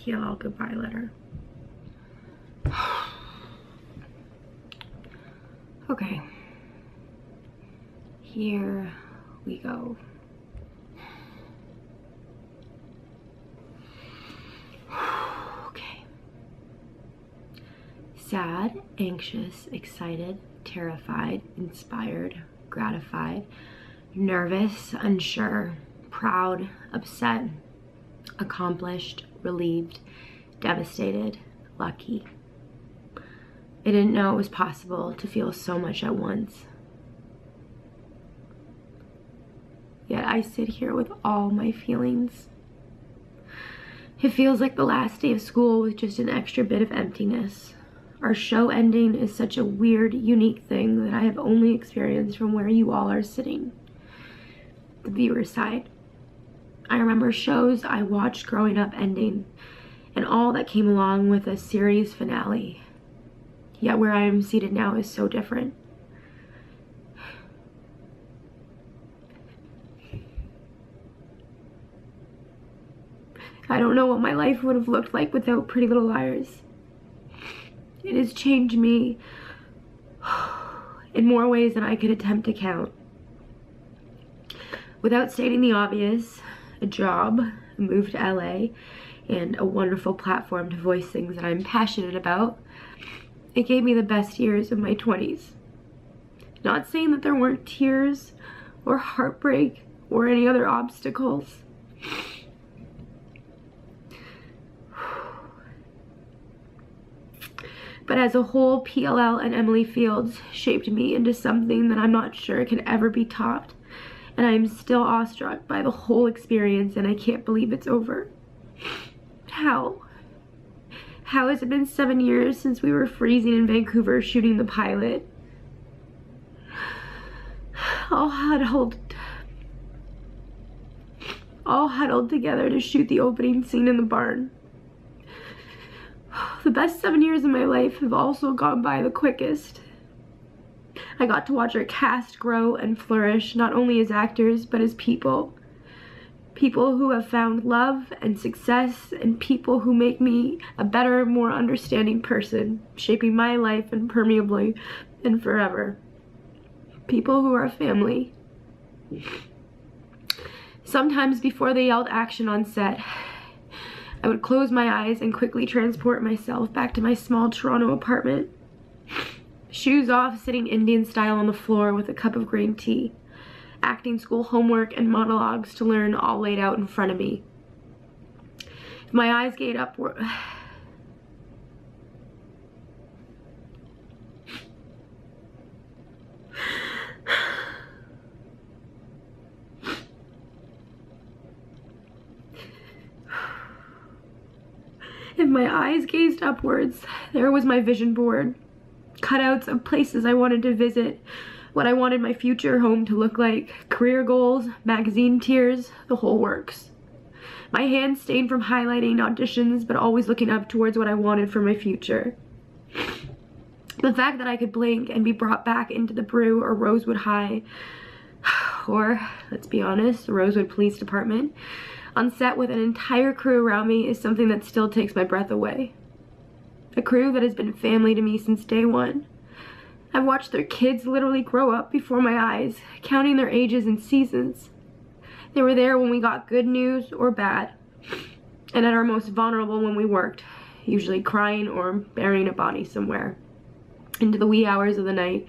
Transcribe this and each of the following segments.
PLL goodbye letter. Okay. Here we go. Okay. Sad, anxious, excited, terrified, inspired, gratified, nervous, unsure, proud, upset, accomplished, relieved, devastated, lucky. I didn't know it was possible to feel so much at once. Yet I sit here with all my feelings. It feels like the last day of school with just an extra bit of emptiness. Our show ending is such a weird, unique thing that I have only experienced from where you all are sitting, the viewer side. I remember shows I watched growing up ending, and all that came along with a series finale. Yet where I am seated now is so different. I don't know what my life would have looked like without Pretty Little Liars. It has changed me in more ways than I could attempt to count. Without stating the obvious, a job, a move to LA, and a wonderful platform to voice things that I'm passionate about, it gave me the best years of my 20s. Not saying that there weren't tears or heartbreak or any other obstacles. But as a whole, PLL and Emily Fields shaped me into something that I'm not sure can ever be topped. And I am still awestruck by the whole experience, and I can't believe it's over. How? How has it been 7 years since we were freezing in Vancouver shooting the pilot? All huddled together to shoot the opening scene in the barn. The best 7 years of my life have also gone by the quickest. I got to watch our cast grow and flourish, not only as actors, but as people. People who have found love and success, and people who make me a better, more understanding person, shaping my life impermeably and forever. People who are family. Sometimes before they yelled action on set, I would close my eyes and quickly transport myself back to my small Toronto apartment. Shoes off, sitting Indian style on the floor with a cup of green tea. Acting school homework and monologues to learn all laid out in front of me. If my eyes gaze upward... If my eyes gazed upwards, there was my vision board. Cutouts of places I wanted to visit, what I wanted my future home to look like, career goals, magazine tiers, the whole works. My hands stained from highlighting auditions, but always looking up towards what I wanted for my future. The fact that I could blink and be brought back into the Brew or Rosewood High, or, let's be honest, the Rosewood Police Department, on set with an entire crew around me is something that still takes my breath away. A crew that has been family to me since day one. I've watched their kids literally grow up before my eyes, counting their ages and seasons. They were there when we got good news or bad, and at our most vulnerable when we worked, usually crying or burying a body somewhere, into the wee hours of the night.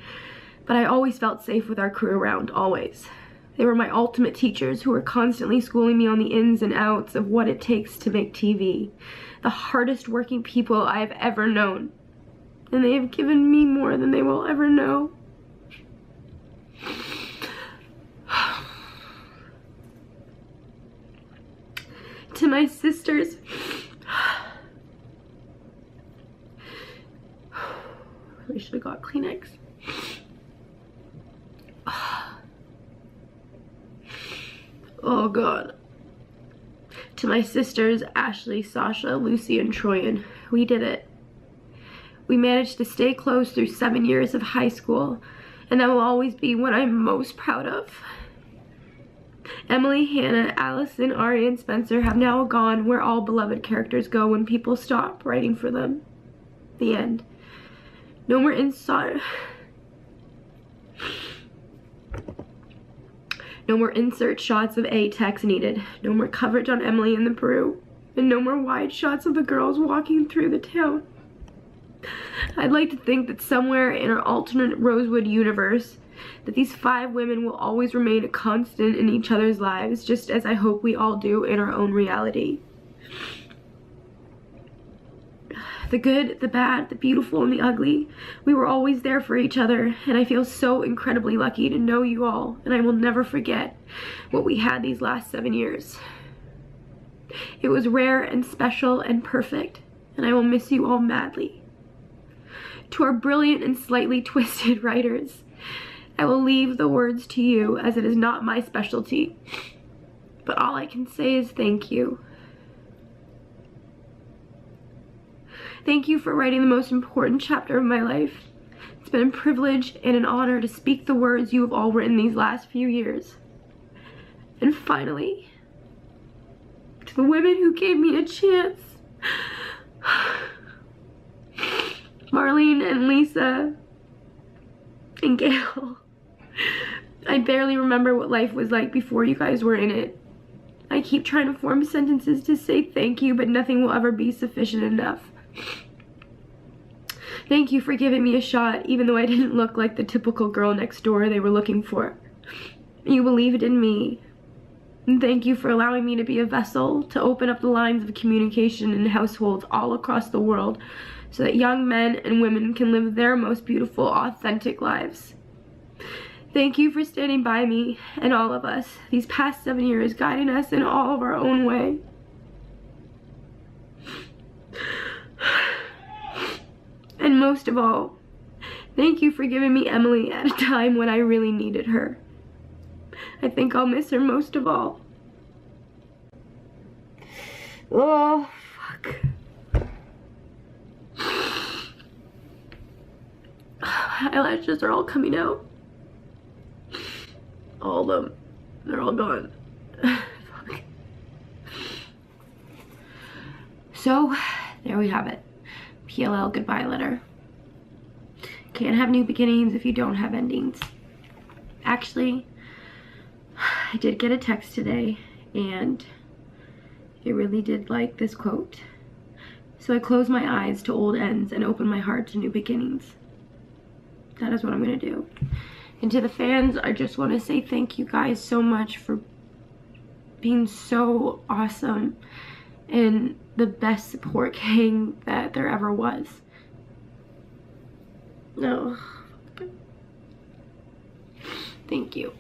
But I always felt safe with our crew around, always. They were my ultimate teachers who were constantly schooling me on the ins and outs of what it takes to make TV. The hardest working people I have ever known. And they have given me more than they will ever know. To my sisters, really should have got Kleenex. Oh God. To my sisters, Ashley, Sasha, Lucy, and Troyan, we did it. We managed to stay close through 7 years of high school, and that will always be what I'm most proud of. Emily, Hannah, Allison, Ari, and Spencer have now gone where all beloved characters go when people stop writing for them. The end. No more No more insert shots of A-Tex needed. No more coverage on Emily and the brew. And no more wide shots of the girls walking through the town. I'd like to think that somewhere in our alternate Rosewood universe, that these 5 women will always remain a constant in each other's lives, just as I hope we all do in our own reality. The good, the bad, the beautiful, and the ugly. We were always there for each other, and I feel so incredibly lucky to know you all, and I will never forget what we had these last 7 years. It was rare and special and perfect, and I will miss you all madly. To our brilliant and slightly twisted writers, I will leave the words to you, as it is not my specialty, but all I can say is thank you. Thank you for writing the most important chapter of my life. It's been a privilege and an honor to speak the words you have all written these last few years. And finally, to the women who gave me a chance. Marlene and Lisa and Gail. I barely remember what life was like before you guys were in it. I keep trying to form sentences to say thank you, but nothing will ever be sufficient enough. Thank you for giving me a shot, even though I didn't look like the typical girl next door they were looking for. You believed in me. And thank you for allowing me to be a vessel to open up the lines of communication in households all across the world so that young men and women can live their most beautiful, authentic lives. Thank you for standing by me and all of us these past 7 years, guiding us in all of our own way. And most of all, thank you for giving me Emily at a time when I really needed her. I think I'll miss her most of all. Oh, fuck. My eyelashes are all coming out. All of them. They're all gone. Fuck. So, there we have it. PLL goodbye letter. Can't have new beginnings if you don't have endings. Actually, I did get a text today, and it really did like this quote. So I close my eyes to old ends and open my heart to new beginnings. That is what I'm gonna do. And to the fans, I just want to say thank you guys so much for being so awesome and the best support gang that there ever was. No. Thank you.